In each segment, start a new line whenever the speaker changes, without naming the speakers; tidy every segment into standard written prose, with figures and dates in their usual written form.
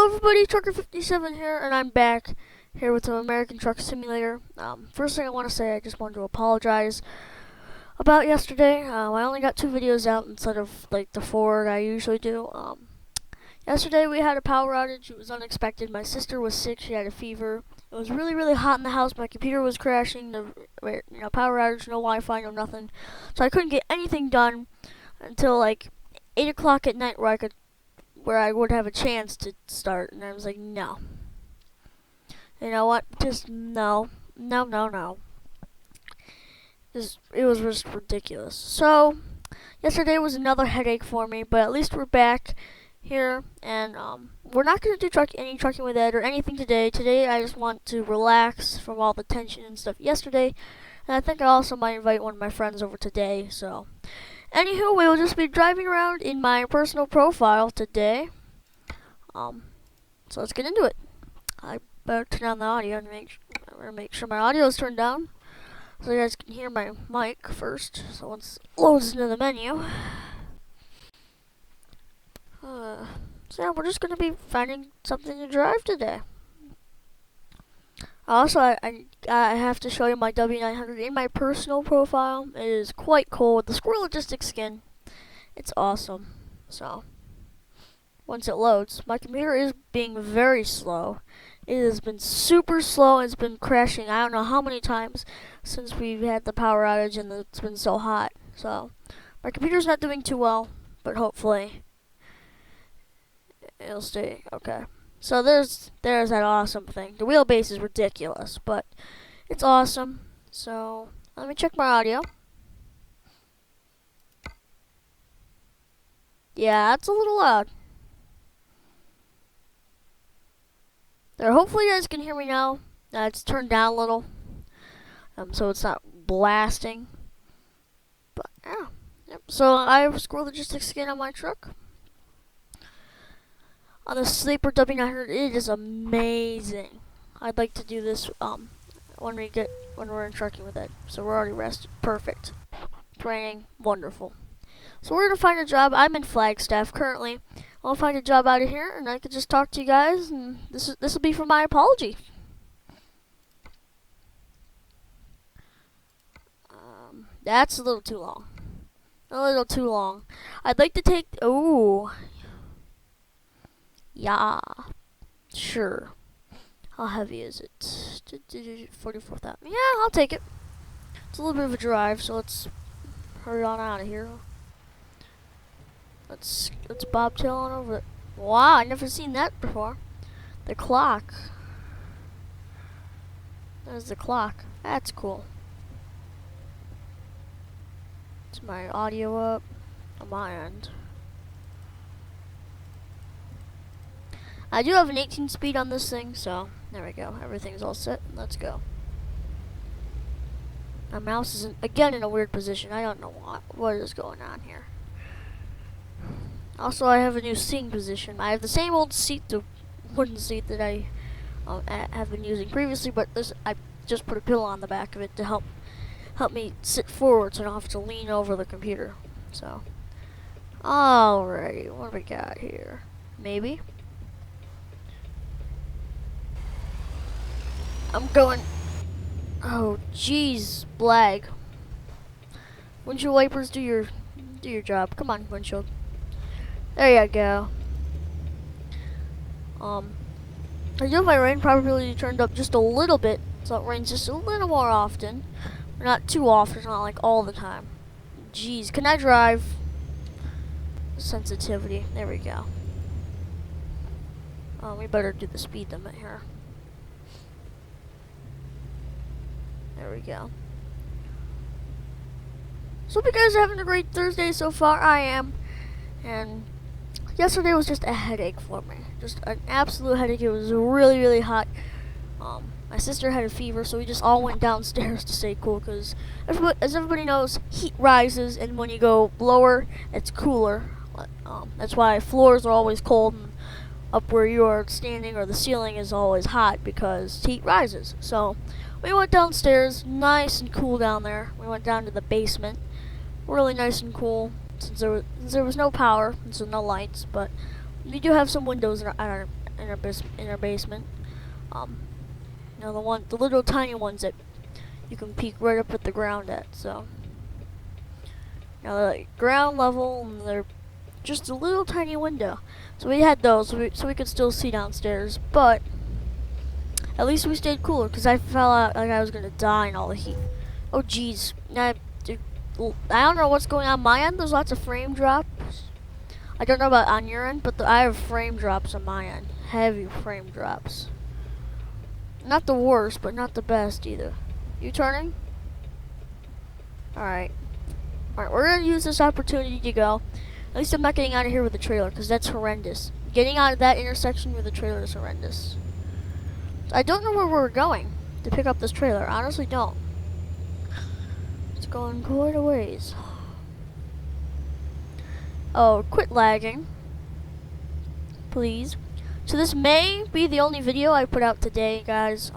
everybody, Trucker57 here, and I'm back here with the American Truck Simulator. First thing I want to say, I just wanted to apologize about yesterday. I only got 2 videos out instead of like the 4 that I usually do. Yesterday we had a power outage. It was unexpected. My sister was sick. She had a fever. It was really, really hot in the house. My computer was crashing. Power outage, no Wi-Fi, no nothing. So I couldn't get anything done until like 8 o'clock at night, where I would have a chance to start. And I was like, no. You know what? Just no. No. It was just ridiculous. So yesterday was another headache for me, but at least we're back here, and we're not going to do any trucking with Ed or anything today. Today I just want to relax from all the tension and stuff yesterday, and I think I also might invite one of my friends over today. So anywho, we will just be driving around in my personal profile today. So let's get into it. I better turn down the audio and make sure my audio is turned down so you guys can hear my mic first. So once it loads into the menu. So yeah, we're just gonna be finding something to drive today. Also, I have to show you my W900 in my personal profile. It is quite cool with the Squirrel Logistics skin. It's awesome. So once it loads, my computer is being very slow. It has been super slow. It's been crashing. I don't know how many times since we've had the power outage and it's been so hot. So my computer's not doing too well, but hopefully it'll stay okay. So there's that awesome thing. The wheelbase is ridiculous, but it's awesome. So let me check my audio. Yeah, it's a little loud. There, hopefully you guys can hear me now. It's turned down a little, so it's not blasting. But yeah, yep. So I have Squirrel Logistics skin on my truck. On the Sleeper W900, it is amazing. I'd like to do this when we're in trucking with it. So we're already rested. Perfect. Training, wonderful. So we're gonna find a job. I'm in Flagstaff currently. I'll find a job out of here, and I could just talk to you guys. And this will be for my apology. That's a little too long. A little too long. I'd like to take. Oh. Yeah, sure. How heavy is it? 44,000. Yeah, I'll take it. It's a little bit of a drive, so let's hurry on out of here. Let's bobtail on over it. Wow, I've never seen that before. The clock. There's the clock. That's cool. Is my audio up on my end? I do have an 18 speed on this thing, so there we go. Everything's all set. Let's go. My mouse is again in a weird position. I don't know what is going on here. Also, I have a new seating position. I have the same old seat, the wooden seat that I have been using previously, but I just put a pillow on the back of it to help me sit forward so I don't have to lean over the computer. So, alrighty, what do we got here? Maybe. I'm going. Oh, jeez, blag. Windshield wipers, do your job. Come on, windshield. There you go. I do have my rain probability turned up just a little bit, so it rains just a little more often. Not too often, not like all the time. Jeez, can I drive? Sensitivity. There we go. We better do the speed limit here. There we go. So hope you guys are having a great Thursday so far. I am. And yesterday was just a headache for me. Just an absolute headache. It was really, really hot. My sister had a fever, so we just all went downstairs to stay cool. Because as everybody knows, heat rises, and when you go lower, it's cooler. That's why floors are always cold, and up where you are standing or the ceiling is always hot because heat rises. So we went downstairs, nice and cool down there. We went down to the basement, really nice and cool since there was no power and so no lights, but we do have some windows in in our basement. You know, the little tiny ones that you can peek right up at the ground at. So, you know, they're like ground level, and they're just a little tiny window. So we had those, so we could still see downstairs. But at least we stayed cooler, because I felt like I was gonna die in all the heat. Oh jeez, I don't know what's going on my end. There's lots of frame drops. I don't know about on your end, but I have frame drops on my end. Heavy frame drops. Not the worst, but not the best either. You turning? Alright. Alright, we're gonna use this opportunity to go. At least I'm not getting out of here with the trailer, because that's horrendous. Getting out of that intersection with the trailer is horrendous. I don't know where we're going to pick up this trailer. I honestly don't. It's going quite a ways. Oh, quit lagging. Please. So this may be the only video I put out today, guys.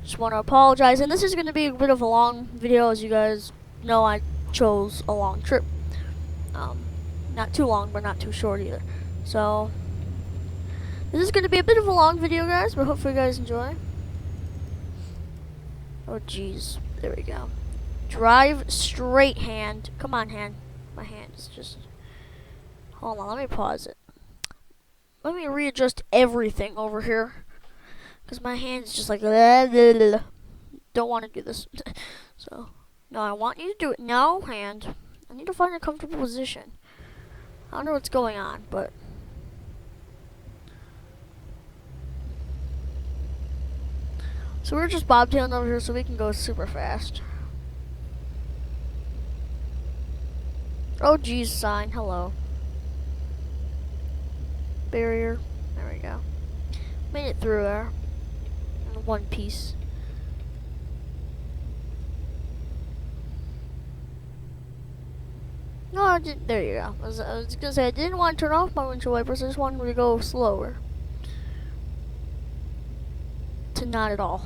Just want to apologize. And this is going to be a bit of a long video. As you guys know, I chose a long trip. Not too long, but not too short either. So, this is going to be a bit of a long video, guys, but hopefully you guys enjoy. Oh, jeez. There we go. Drive straight, hand. Come on, hand. My hand is just... Hold on, let me pause it. Let me readjust everything over here. Because my hand's just like... Don't want to do this. So, no, I want you to do it. No, hand. I need to find a comfortable position. I don't know what's going on, but... So we're just bobtailing over here so we can go super fast. Oh geez, sign, hello. Barrier, there we go. Made it through there. In one piece. No, I didn't, there you go. I was gonna say, I didn't want to turn off my windshield wipers, I just wanted to go slower. To not at all.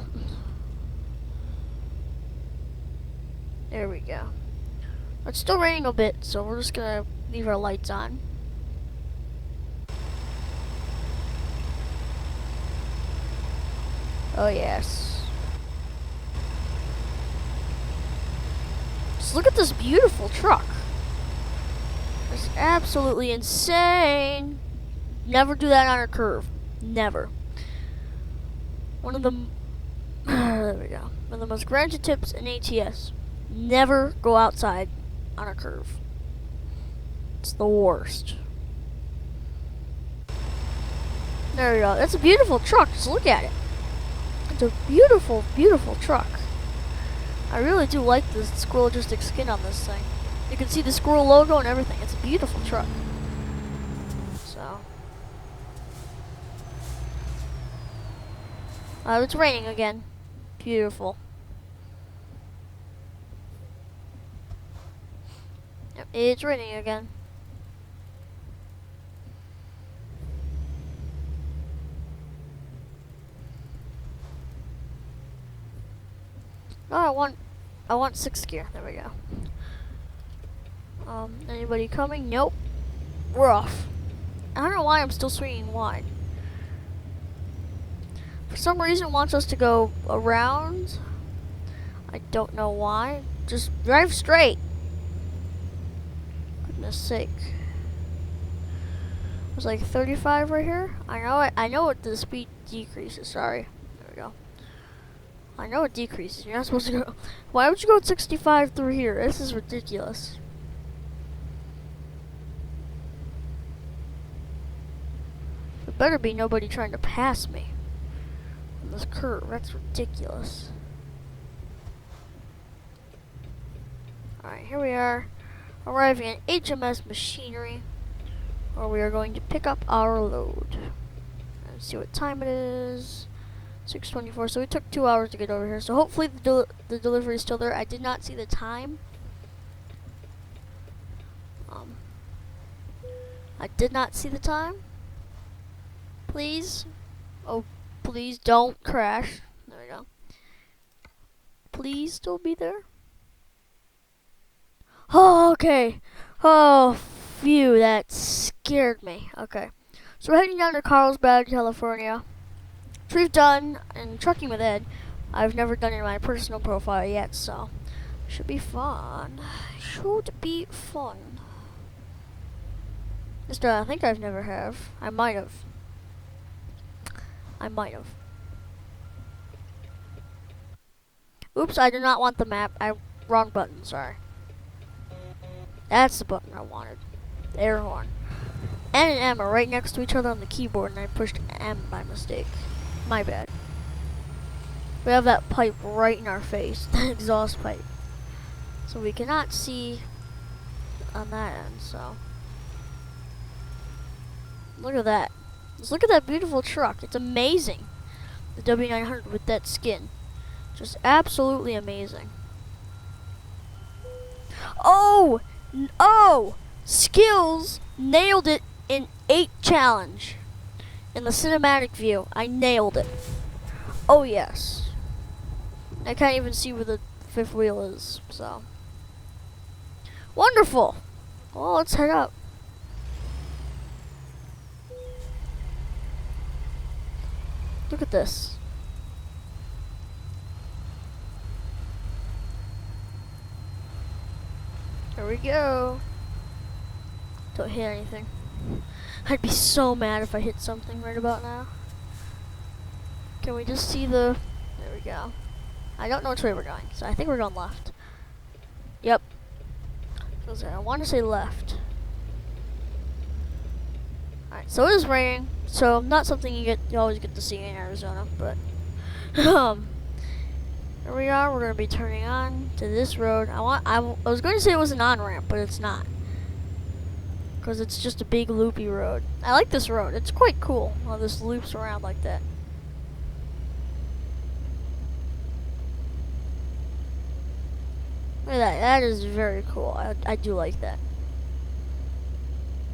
There we go. It's still raining a bit, so we're just gonna leave our lights on. Oh yes. Just look at this beautiful truck. It's absolutely insane. Never do that on a curve. Never. One of the there we go. One of the most granted tips in ATS. Never go outside on a curve. It's the worst. There we go. That's a beautiful truck. Just look at it. It's a beautiful, beautiful truck. I really do like the Squirrelgistic skin on this thing. You can see the squirrel logo and everything. It's a beautiful truck. So. It's raining again. Beautiful. Yep, it's raining again. Oh, I want 6th gear. There we go. Anybody coming? Nope. We're off. I don't know why I'm still swinging wide. For some reason, it wants us to go around. I don't know why. Just drive straight. Goodness sake. It was like 35 right here. I know what the speed decreases. Sorry. There we go. I know it decreases. You're not supposed to go. Why would you go at 65 through here? This is ridiculous. There better be nobody trying to pass me on this curve. That's ridiculous. Alright, here we are, arriving at HMS Machinery, where we are going to pick up our load. Let's see what time it is. 6:24. So we took 2 hours to get over here. So hopefully the delivery is still there. I did not see the time. I did not see the time. Please. Oh, please don't crash. There we go. Please still be there. Oh, okay. Oh, phew, that scared me. Okay. So we're heading down to Carlsbad, California, which we've done in Trucking with Ed. I've never done it in my personal profile yet, so should be fun. Should be fun. Just I think I've never have. I might have. Oops, I do not want the map. Wrong button, sorry. That's the button I wanted. The air horn. N and M are right next to each other on the keyboard, and I pushed M by mistake. My bad. We have that pipe right in our face, the exhaust pipe. So we cannot see on that end, so. Look at that. Just look at that beautiful truck. It's amazing. The W900 with that skin. Just absolutely amazing. Oh! Oh! Skills nailed it in 8 challenge. In the cinematic view, I nailed it. Oh yes. I can't even see where the 5th wheel is, so. Wonderful! Well, let's head up. Look at this. There we go. Don't hit anything. I'd be so mad if I hit something right about now. Can we just see the... There we go. I don't know which way we're going, so I think we're going left. Yep. I want to say left. Alright, so it is raining, so not something you always get to see in Arizona, but here we are. We're gonna be turning on to this road. I was going to say it was an on-ramp, but it's not, because it's just a big loopy road. I like this road. It's quite cool how this loops around like that. Look at that. That is very cool. I do like that.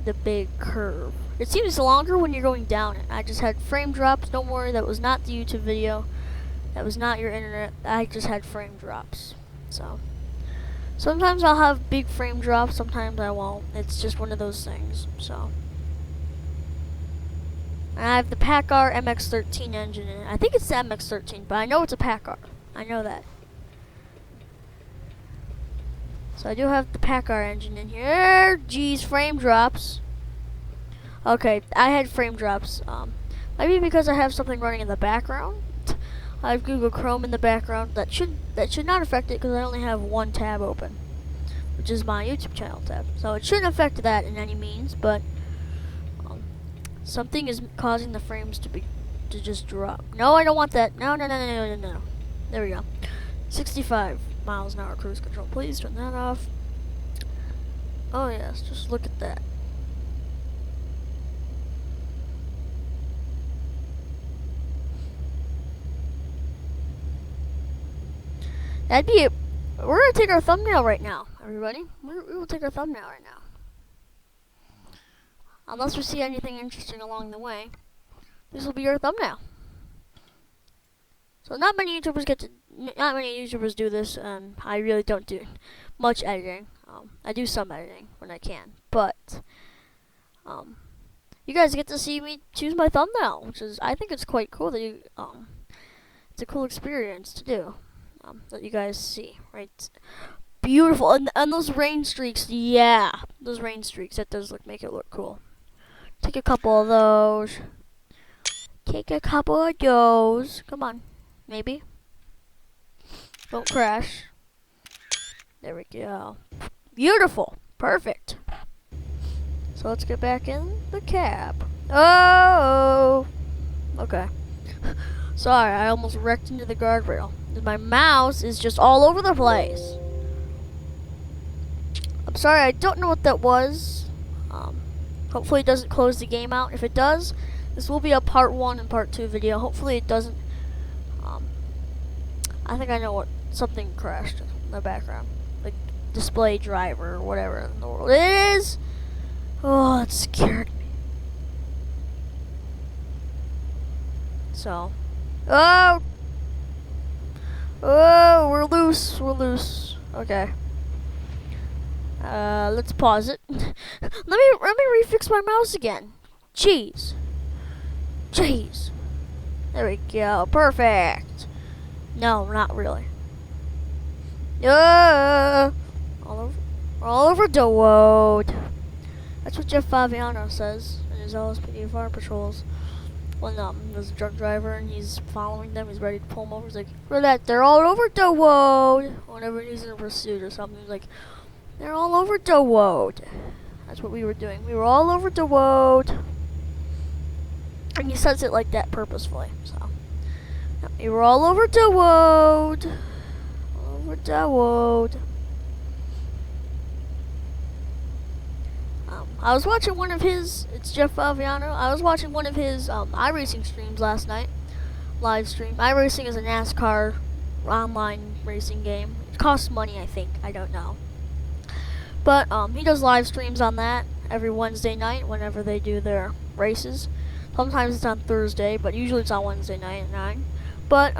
The big curve. It seems longer when you're going down it. I just had frame drops. Don't worry, that was not the YouTube video. That was not your internet. I just had frame drops. So sometimes I'll have big frame drops, sometimes I won't. It's just one of those things. So and I have the PACCAR MX-13 engine in it. I think it's the MX-13, but I know it's a PACCAR. I know that. So I do have the PACCAR engine in here. Geez, frame drops. Okay, I had frame drops. Maybe because I have something running in the background. I have Google Chrome in the background. That should not affect it because I only have one tab open, which is my YouTube channel tab. So it shouldn't affect that in any means. But something is causing the frames to just drop. No, I don't want that. No. There we go. 65 miles an hour cruise control. Please turn that off. Oh yes, just look at that. That'd be it. We're gonna take our thumbnail right now, everybody. We will take our thumbnail right now. Unless we see anything interesting along the way, this will be our thumbnail. So not many YouTubers do this, and I really don't do much editing. I do some editing when I can, but you guys get to see me choose my thumbnail, which is, I think it's quite cool that you it's a cool experience to do. That you guys see, right? Beautiful, and those rain streaks, yeah, those rain streaks, that does make it look cool. Take a couple of those. Take a couple of those. Come on, maybe. Don't crash. There we go. Beautiful, perfect. So let's get back in the cab. Oh, okay. Sorry, I almost wrecked into the guardrail. My mouse is just all over the place. I'm sorry, I don't know what that was. Hopefully it doesn't close the game out. If it does, this will be a part 1 and part 2 video. Hopefully it doesn't. I think I know what, something crashed in the background. Like display driver or whatever in the world it is. Oh, it scared me. So, oh, we're loose. Okay. Let's pause it. let me refix my mouse again. Jeez. Jeez. There we go. Perfect. No, not really. All over the road. That's what Jeff Favignano says in his LSPD fire patrols. When there's a drunk driver and he's following them, he's ready to pull them over. He's like, "For that, they're all over the road." Whenever he's in a pursuit or something, he's like, "They're all over the road." That's what we were doing. We were all over the road, and he says it like that purposefully. So we were all over the road, over the road. I was watching one of his, it's Jeff Favignano, I was watching one of his iRacing streams last night, live stream. iRacing is a NASCAR online racing game. It costs money, I think, I don't know. But he does live streams on that every Wednesday night whenever they do their races. Sometimes it's on Thursday, but usually it's on Wednesday night at 9. But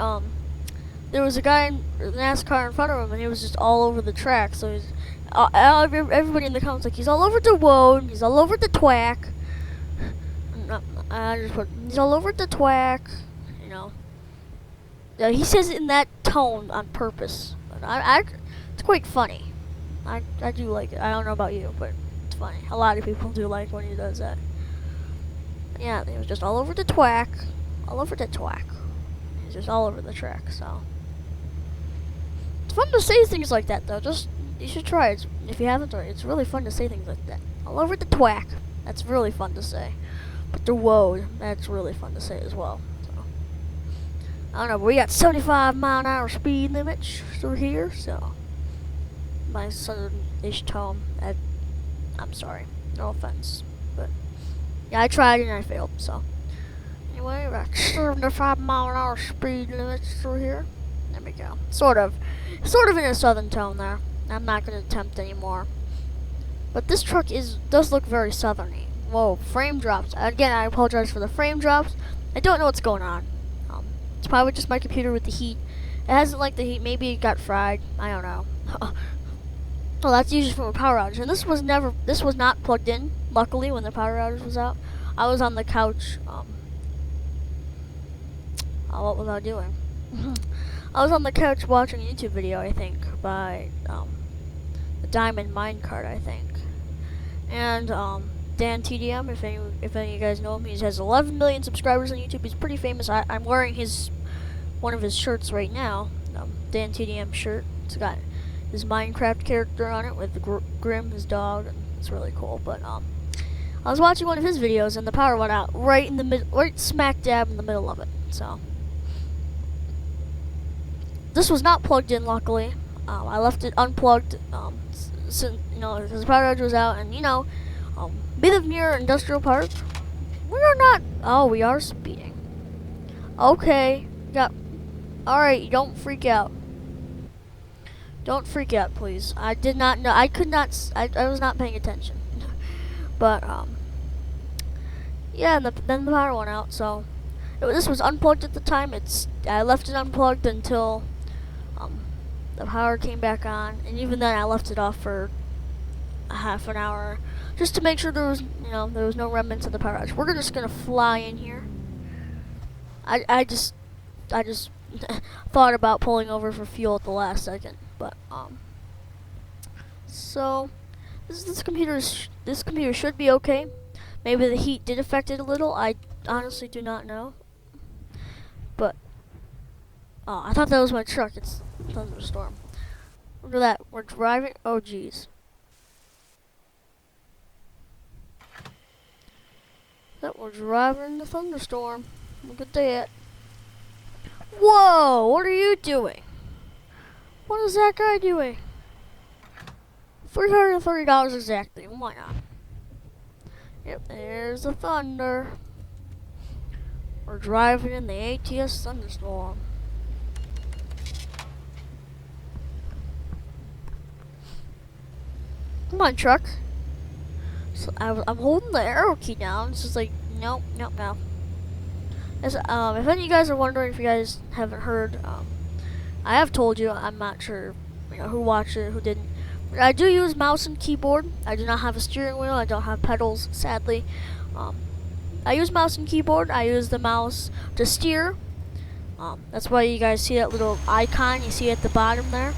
there was a guy in NASCAR in front of him, and he was just all over the track, so he's everybody in the comments like, he's all over the road, he's all over the twack. I just put, he's all over the twack, you know. Yeah, he says it in that tone on purpose. But it's quite funny. I do like it. I don't know about you, but it's funny. A lot of people do like when he does that. Yeah, he was just all over the twack, all over the twack. He's just all over the track. So it's fun to say things like that, though. You should try it if you haven't already. It's really fun to say things like that. All over the twack. That's really fun to say. But the road, that's really fun to say as well. So I don't know, but we got 75-mile-an-hour speed limits through here, so my southern-ish tone. I'm sorry, no offense, but yeah, I tried and I failed. So anyway, we got 75-mile-an-hour speed limits through here. There we go. Sort of in a southern tone there. I'm not going to attempt anymore. But this truck does look very southerny. Whoa, frame drops. Again, I apologize for the frame drops. I don't know what's going on. It's probably just my computer with the heat. It hasn't liked the heat. Maybe it got fried. I don't know. Well, that's usually from a power outage. And this was not plugged in, luckily, when the power outage was out. I was on the couch. What was I doing? I was on the couch watching a YouTube video, I think, by the Diamond Minecart, I think. And Dan TDM, if any of you guys know him, he has 11 million subscribers on YouTube. He's pretty famous. I'm wearing one of his shirts right now, Dan TDM shirt. It's got his Minecraft character on it with Grim, his dog. And it's really cool. But I was watching one of his videos, and the power went out right smack dab in the middle of it. So this was not plugged in, luckily. I left it unplugged, because the power outage was out, and we live near Industrial Park. We are not. Oh, we are speeding. Okay. Yeah. Alright, don't freak out. Don't freak out, please. I did not know. I could not. I was not paying attention. But, yeah, and then the power went out, so. This was unplugged at the time. I left it unplugged until the power came back on, and even then I left it off for a half an hour just to make sure there was no remnants of the power outage. We're just gonna fly in here. I just thought about pulling over for fuel at the last second, but so this computer should be okay. Maybe the heat did affect it a little. I honestly do not know. But I thought that was my truck. It's a thunderstorm. Look at that. We're driving. Oh, jeez. We're driving the thunderstorm. Look at that. Whoa! What are you doing? What is that guy doing? $330 exactly. Why not? Yep, there's the thunder. We're driving in the ATS thunderstorm. Come on, truck. So I'm holding the arrow key down. It's just like, nope. As, if any of you guys are wondering, if you guys haven't heard, I have told you. I'm not sure, who watched it, who didn't. But I do use mouse and keyboard. I do not have a steering wheel. I don't have pedals, sadly. I use mouse and keyboard. I use the mouse to steer. That's why you guys see that little icon you see at the bottom there.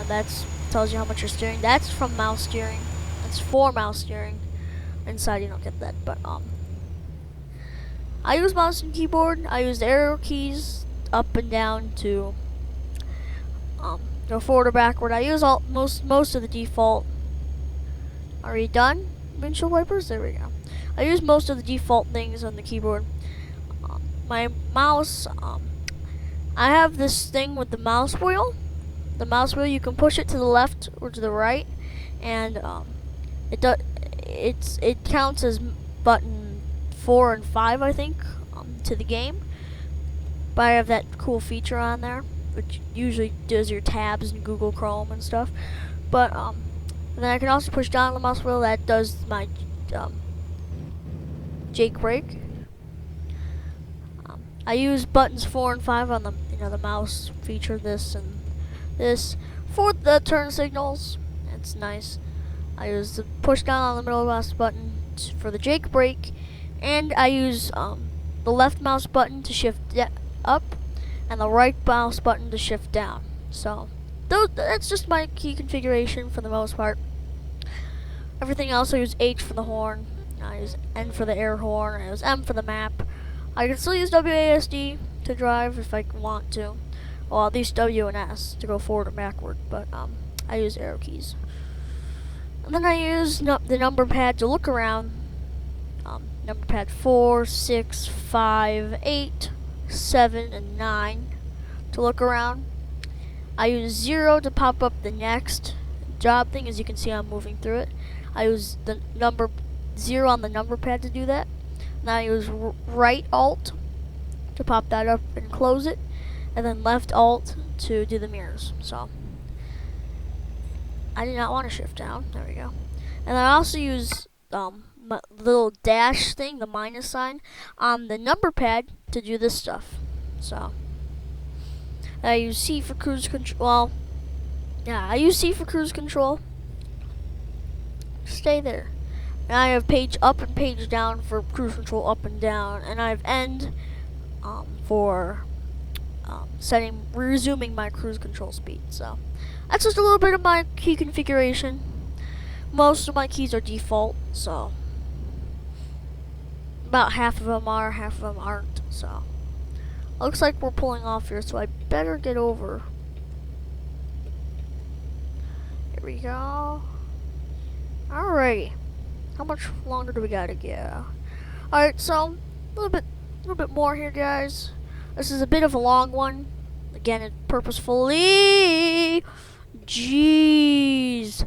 That tells you how much you're steering. That's from mouse steering. That's for mouse steering. Inside you don't get that, but I use mouse and keyboard. I use the arrow keys up and down to go forward or backward. I use most of the default. Are you done? Windshield wipers? There we go. I use most of the default things on the keyboard. My mouse, I have this thing with the mouse wheel. The mouse wheel, you can push it to the left or to the right, and it counts as button 4 and 5, I think, to the game. But I have that cool feature on there, which usually does your tabs in Google Chrome and stuff. But then I can also push down the mouse wheel. That does my Jake brake. I use buttons 4 and 5 on the mouse feature, this and this, for the turn signals. It's nice. I use the push down on the middle mouse button for the Jake brake, and I use the left mouse button to shift up, and the right mouse button to shift down. So that's just my key configuration for the most part. Everything else, I use H for the horn, I use N for the air horn, I use M for the map. I can still use WASD to drive if I want to. Well, at least W and S to go forward or backward, but I use arrow keys. And then I use the number pad to look around. Number pad 4, 6, 5, 8, 7, and 9 to look around. I use 0 to pop up the next job thing. As you can see, I'm moving through it. I use the number 0 on the number pad to do that. And I use right Alt to pop that up and close it, and then left Alt to do the mirrors. So I did not want to shift down. There we go. And I also use my little dash thing, the minus sign, on the number pad to do this stuff. So I use C for cruise control. Well, yeah, I use C for cruise control. Stay there. And I have page up and page down for cruise control up and down, and I have end for resuming my cruise control speed. So that's just a little bit of my key configuration. Most of my keys are default, so about half of them are, half of them aren't. So looks like we're pulling off here, so I better get over. Here we go. Alrighty. How much longer do we gotta go? Alright, so a little bit more here, guys. This is a bit of a long one. Again, it purposefully. Jeez.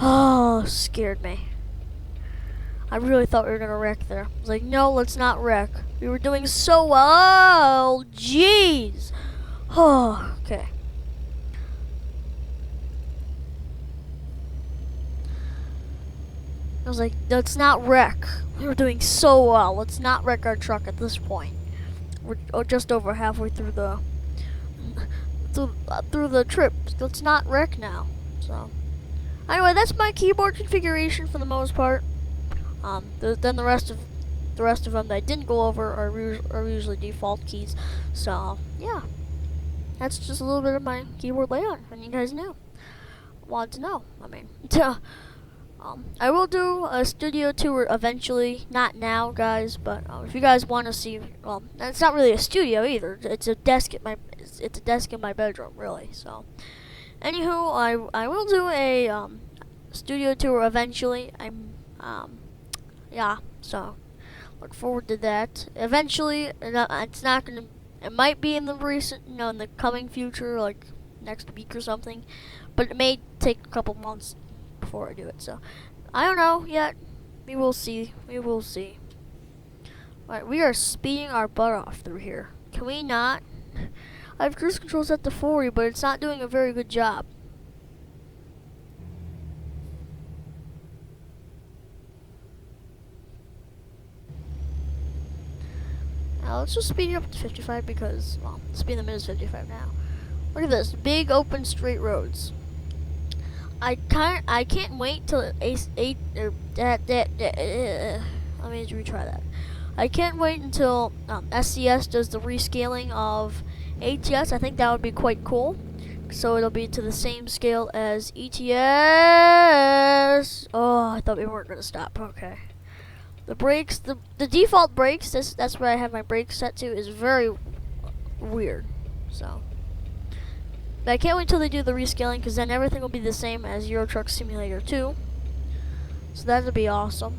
Oh, scared me. I really thought we were gonna wreck there. I was like, no, let's not wreck. We were doing so well. Jeez. Oh, okay. I was like, let's not wreck. We were doing so well. Let's not wreck our truck at this point. We're just over halfway through the through the trip. Let's not wreck now. So anyway, that's my keyboard configuration for the most part. Then the rest of them that I didn't go over are usually default keys. So yeah, that's just a little bit of my keyboard layout, and you guys wanted to know. I mean, I will do a studio tour eventually. Not now, guys, but if you guys want to see, well, it's not really a studio either. It's a desk in my bedroom, really. So, anywho, I will do a studio tour eventually. Yeah. So, look forward to that. Eventually, it's not gonna. It might be in the in the coming future, like next week or something, but it may take a couple months before I do it. So I don't know yet. We will see. Alright, we are speeding our butt off through here. Can we not? I have cruise control set to 40, but it's not doing a very good job. Now let's just speed it up to 55 because, well, the speed limit is 55 now. Look at this, big open straight roads. I can't wait till let me retry that. I can't wait until SCS does the rescaling of ATS. I think that would be quite cool. So it'll be to the same scale as ETS. Oh, I thought we weren't going to stop. Okay. The brakes, the default brakes, that's where I have my brakes set to, is very weird. So, but I can't wait till they do the rescaling, because then everything will be the same as Euro Truck Simulator 2. So that'll be awesome.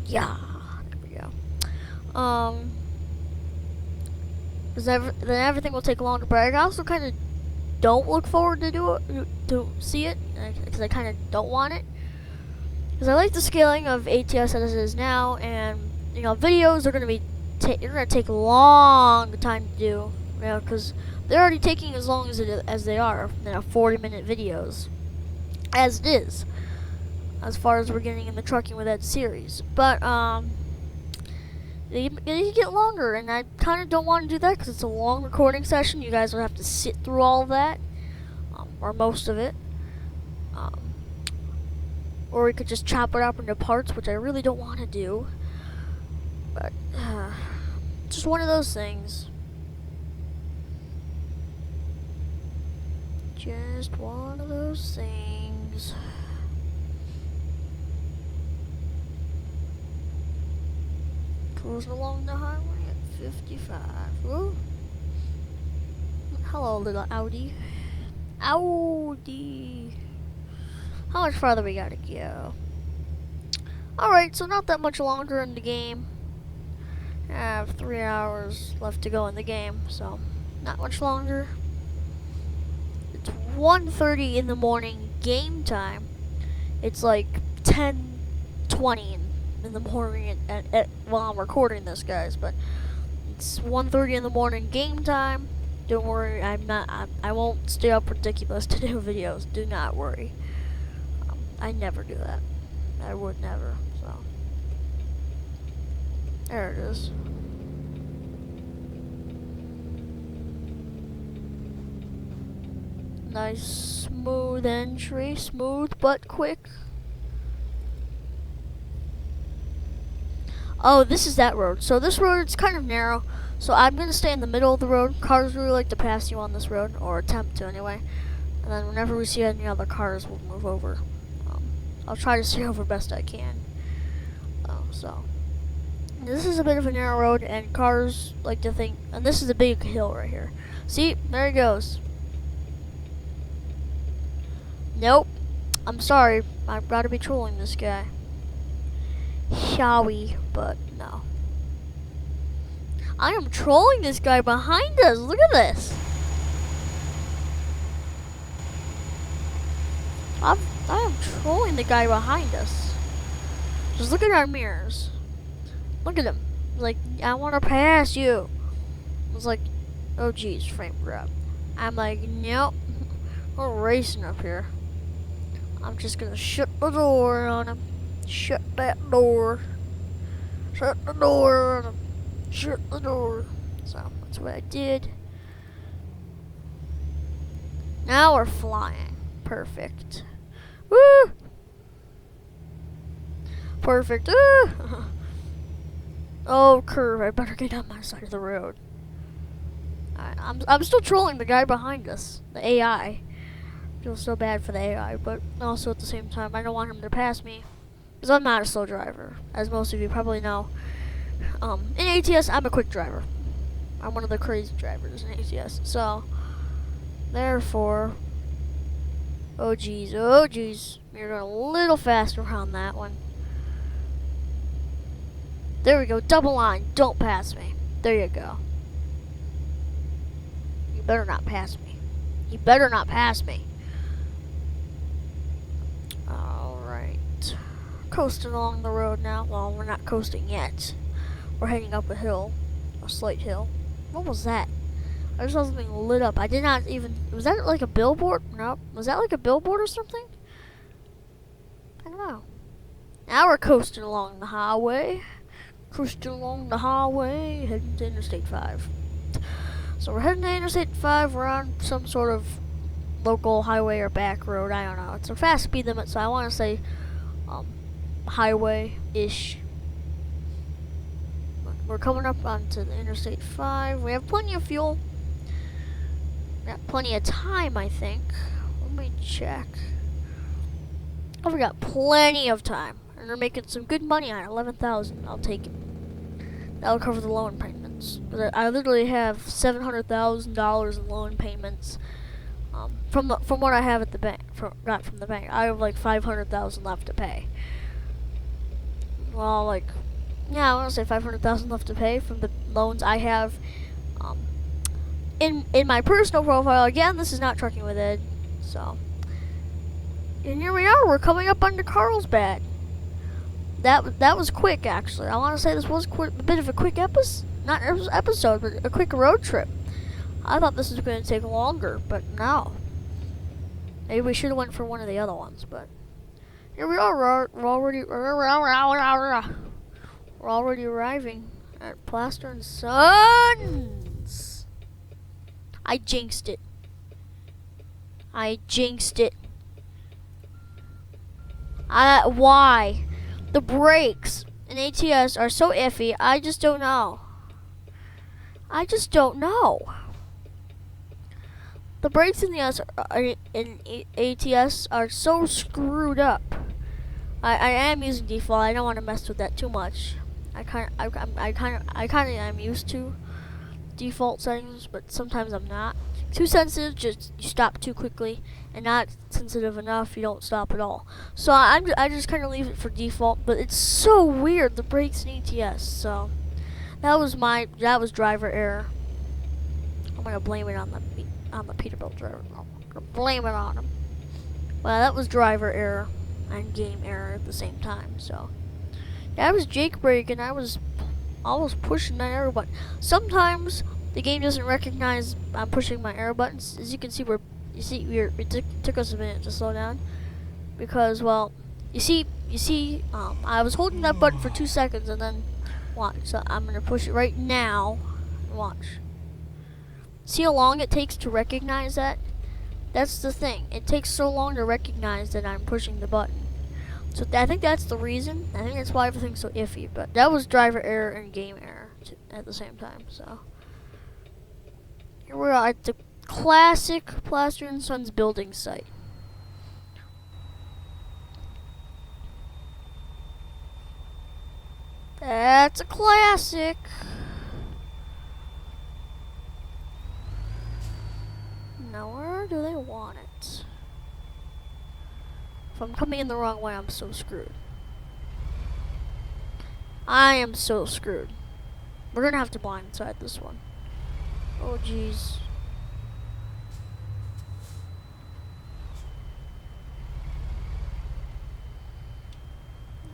Yeah, there we go. Then everything will take longer, but I also kind of don't look forward to see it, because I kind of don't want it. Because I like the scaling of ATS as it is now, and you know, videos are going to be take a long time to do, you know, because they're already taking as long as they are, you know, 40-minute videos, as it is, as far as we're getting in the Trucking with Ed series. But they get longer, and I kind of don't want to do that because it's a long recording session. You guys will have to sit through all of that, or most of it. Or we could just chop it up into parts, which I really don't want to do. But just one of those things. Just one of those things. Cruising along the highway at 55. Woo. Hello, little Audi. Audi. How much farther we gotta go? Alright, so not that much longer in the game. I have 3 hours left to go in the game, so not much longer. It's 1:30 in the morning game time. It's like 10:20 in the morning while I'm recording this, guys, but it's 1:30 in the morning game time. Don't worry, I won't stay up ridiculous to do videos. Do not worry. I never do that. I would never, so. There it is. Nice smooth entry, smooth but quick. Oh, this is that road. So this road, it's kind of narrow. So I'm going to stay in the middle of the road. Cars really like to pass you on this road, or attempt to anyway. And then whenever we see any other cars, we'll move over. I'll try to stay over best I can. So this is a bit of a narrow road, and cars like to think, and this is a big hill right here. See, there he goes. Nope. I'm sorry. I've got to be trolling this guy. Shall we? But no. I am trolling this guy behind us. Look at this. I am trolling the guy behind us. Just look at our mirrors. Look at him. Like, I want to pass you. It's like, oh geez, frame grab. I'm like, nope. We're racing up here. I'm just gonna shut the door on him. Shut that door. Shut the door on him. Shut the door. So, that's what I did. Now we're flying. Perfect. Woo! Perfect. Oh, curve. I better get on my side of the road. I'm still trolling the guy behind us. The AI. I feel so bad for the AI, but also at the same time, I don't want him to pass me. Because I'm not a slow driver, as most of you probably know. In ATS, I'm a quick driver. I'm one of the crazy drivers in ATS. So, therefore, oh geez, we're going a little faster on that one. There we go, double line, don't pass me. There you go. You better not pass me. You better not pass me. Alright. Coasting along the road now. Well, we're not coasting yet. We're heading up a hill. A slight hill. What was that? I just saw something lit up. I did not even... Was that like a billboard? Nope. Was that like a billboard or something? I don't know. Now we're coasting along the highway. Coasting along the highway. Heading to Interstate 5. So we're heading to Interstate 5. We're on some sort of local highway or back road. I don't know. It's a fast speed limit, so I want to say highway-ish. We're coming up onto the Interstate 5. We have plenty of fuel. Got plenty of time, I think. Let me check. Oh, we got plenty of time. And we're making some good money on it. 11,000. I'll take it. That'll cover the loan payments. But I literally have $700,000 in loan payments. From what I have at the bank, got from the bank. I have like 500,000 left to pay. Well, like, yeah, I want to say 500,000 left to pay from the loans I have. In my personal profile. Again, this is not Trucking with Ed. So, and here we are. We're coming up under Carlsbad. That was quick, actually. I want to say this was a bit of a quick episode, but a quick road trip. I thought this was going to take longer, but no. Maybe we should have went for one of the other ones, but here we are. We're already arriving at Plaster and Sons. I jinxed it. Why? The brakes in ATS are so iffy. I just don't know. The brakes in the ATS are so screwed up. I am using default. I don't want to mess with that too much. I kind of am used to default settings, but sometimes I'm not. Too sensitive, just you stop too quickly, and not sensitive enough, you don't stop at all. So I just kind of leave it for default, but it's so weird, the brakes in ATS. So that was driver error. I'm gonna blame it on the Peterbilt driver. I'm gonna blame it on him. Well, that was driver error and game error at the same time. So that was Jake brake, and I was pushing that arrow button. Sometimes the game doesn't recognize I'm pushing my arrow buttons. As you can see, it took us a minute to slow down because, well, you see, I was holding that button for 2 seconds and then watch. So I'm gonna push it right now. Watch. See how long it takes to recognize that? That's the thing. It takes so long to recognize that I'm pushing the button. So I think that's the reason. I think that's why everything's so iffy. But that was driver error and game error at the same time. So here we are at the classic Plaster and Sons building site. That's a classic. Now where do they want it? If I'm coming in the wrong way, I'm so screwed. I am so screwed. We're gonna have to blindside this one. Oh jeez.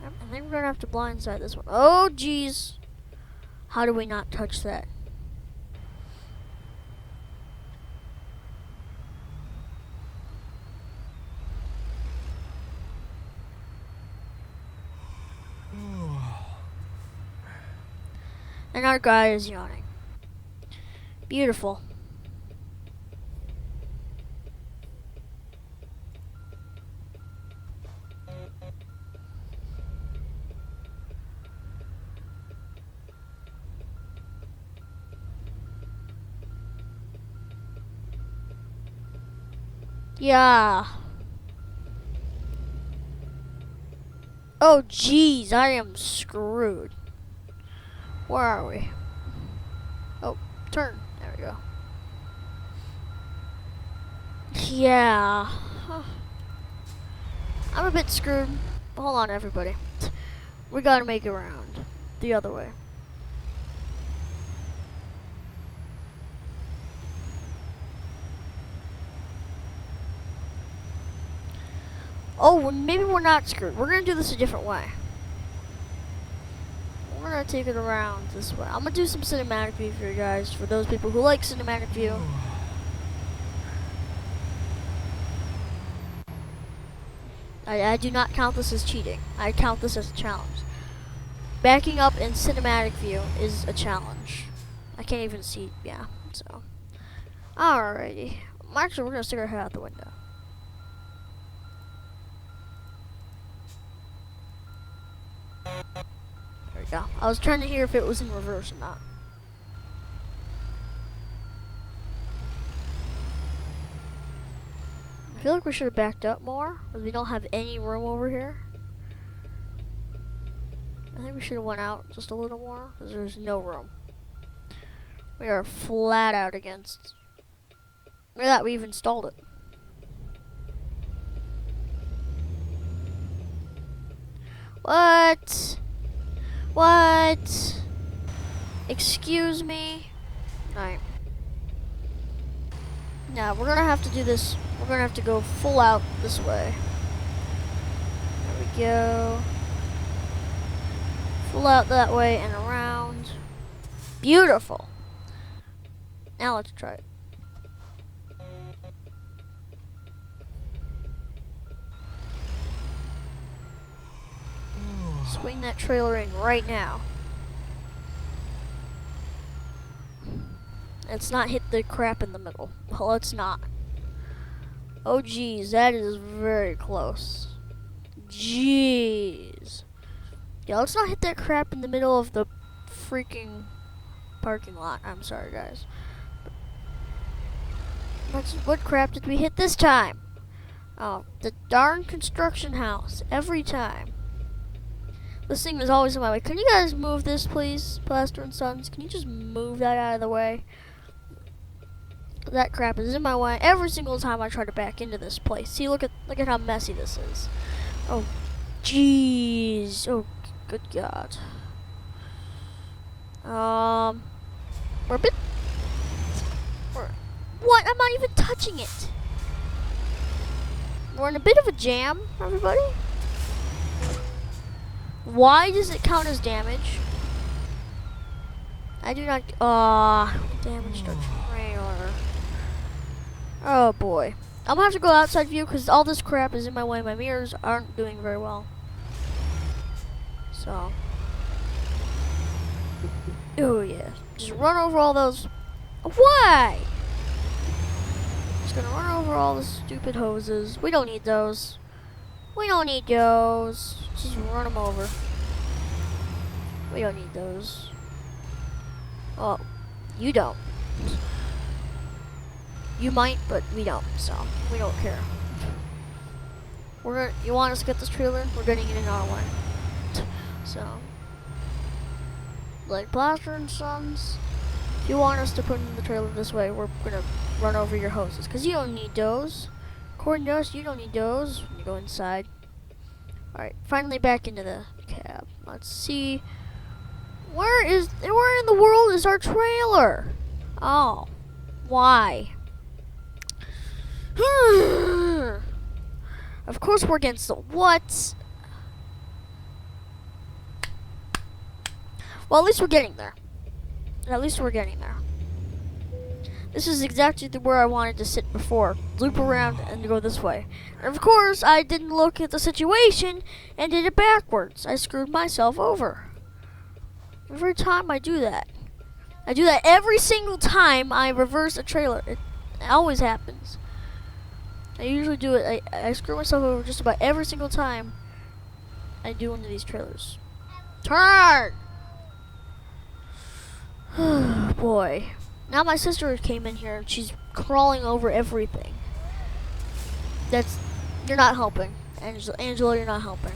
I think we're gonna have to blindside this one. Oh jeez. How do we not touch that? And our guy is yawning. Beautiful. Yeah. Oh jeez, I am screwed. Where are we? Oh, turn. There we go. Yeah. I'm a bit screwed. Hold on, everybody. We gotta make it around the other way. Oh, well, maybe we're not screwed. We're gonna do this a different way. We're gonna take it around this way. I'm gonna do some cinematic view for you guys, for those people who like cinematic view. I do not count this as cheating. I count this as a challenge. Backing up in cinematic view is a challenge. I can't even see, yeah, so. Alrighty. Actually, we're gonna stick our head out the window. There we go. I was trying to hear if it was in reverse or not. I feel like we should have backed up more, because we don't have any room over here. I think we should have went out just a little more, because there's no room. We are flat out against. Look at that, we've installed it. What? What? Excuse me? Alright. Now, we're gonna have to do this. We're gonna have to go full out this way. There we go. Full out that way and around. Beautiful. Now let's try it. Swing that trailer in right now. Let's not hit the crap in the middle. Well, let's not. Oh, geez, that is very close. Jeez. Yeah, let's not hit that crap in the middle of the freaking parking lot. I'm sorry, guys. What crap did we hit this time? Oh, the darn construction house. Every time. This thing was always in my way. Can you guys move this, please? Plaster and Sons, can you just move that out of the way? That crap is in my way every single time I try to back into this place. See, look at how messy this is. Oh, jeez. Oh, good God. We're a bit. What? I'm not even touching it. We're in a bit of a jam, everybody. Why does it count as damage? I do not. Damaged our trailer. Oh boy. I'm gonna have to go outside view because all this crap is in my way. My mirrors aren't doing very well. So. Oh yeah. Just run over all those. Why? Just gonna run over all the stupid hoses. We don't need those. We don't need those. Just run them over. We don't need those. Oh, you don't. You might, but we don't, so we don't care. You want us to get this trailer? We're getting it in our way. So, like Plaster and Sons, if you want us to put in the trailer this way, we're gonna run over your hoses, because you don't need those. According to us, you don't need those when you go inside. Alright, finally back into the cab. Let's see. Where in the world is our trailer? Oh, why? Of course we're against the what? Well, at least we're getting there. At least we're getting there. This is exactly where I wanted to sit before. Loop around and go this way. And of course, I didn't look at the situation and did it backwards. I screwed myself over. Every time I do that. I do that every single time I reverse a trailer. It always happens. I usually do it. I screw myself over just about every single time I do one of these trailers. Turn! Boy. Now my sister came in here and she's crawling over everything. You're not helping. Angela, you're not helping.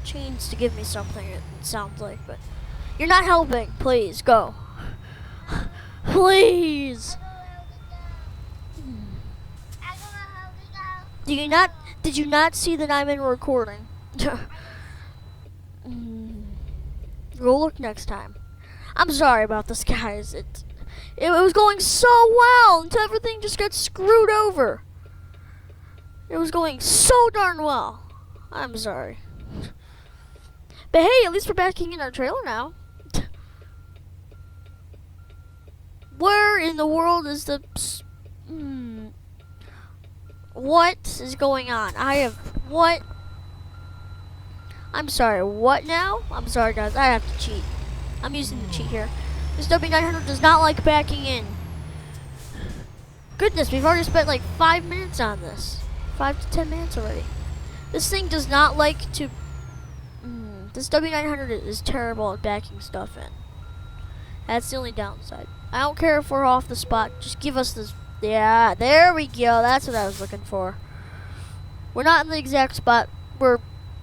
Chains to give me something, it sounds like, but you're not helping. Please, go. Please. Did you not see that I'm in recording? Go look next time. I'm sorry about this, guys. It was going so well until everything just got screwed over. It was going so darn well. I'm sorry. But hey, at least we're backing in our trailer now. Where in the world is the... What is going on? What? I'm sorry, what now? I'm sorry, guys, I have to cheat. I'm using the cheat here. This W900 does not like backing in. Goodness, we've already spent like 5 minutes on this. 5 to 10 minutes already. This thing does not like to... this W900 is terrible at backing stuff in. That's the only downside. I don't care if we're off the spot. Just give us this... Yeah, there we go. That's what I was looking for. We're not in the exact spot. We're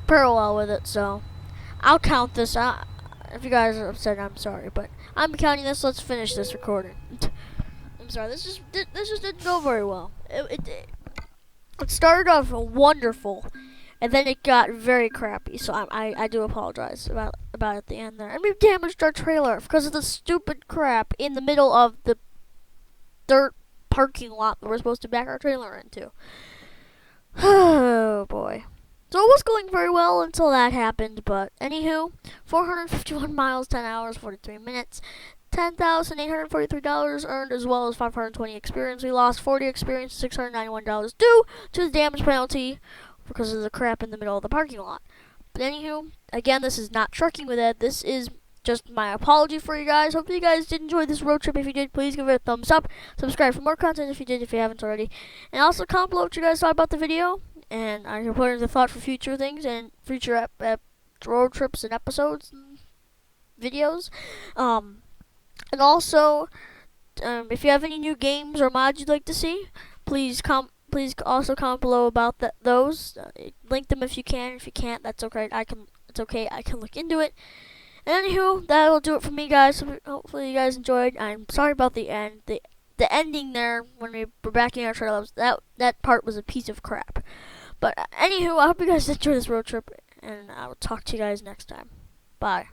parallel with it, so... I'll count this. If you guys are upset, I'm sorry. But I'm counting this. Let's finish this recording. I'm sorry. This just didn't go very well. It started off wonderful, and then it got very crappy. So I do apologize about at the end there. And we damaged our trailer because of the stupid crap in the middle of the dirt parking lot that we're supposed to back our trailer into. Oh boy. So it was going very well until that happened, but anywho, 451 miles, 10 hours, 43 minutes, $10,843 earned, as well as 520 experience. We lost 40 experience, $691 due to the damage penalty because of the crap in the middle of the parking lot. But anywho, again, this is not Trucking with Ed. This is just my apology for you guys. Hope you guys did enjoy this road trip. If you did, please give it a thumbs up. Subscribe for more content if you haven't already. And also comment below what you guys thought about the video. And I can put into thought for future things and future road trips and episodes and videos. And also, if you have any new games or mods you'd like to see, please also comment below about those. Link them if you can. If you can't, that's okay. It's okay. I can look into it. And anywho, that'll do it for me, guys. Hopefully you guys enjoyed. I'm sorry about the end. The ending there when we were backing our trailers, that part was a piece of crap. But anywho, I hope you guys enjoyed this road trip, and I will talk to you guys next time. Bye.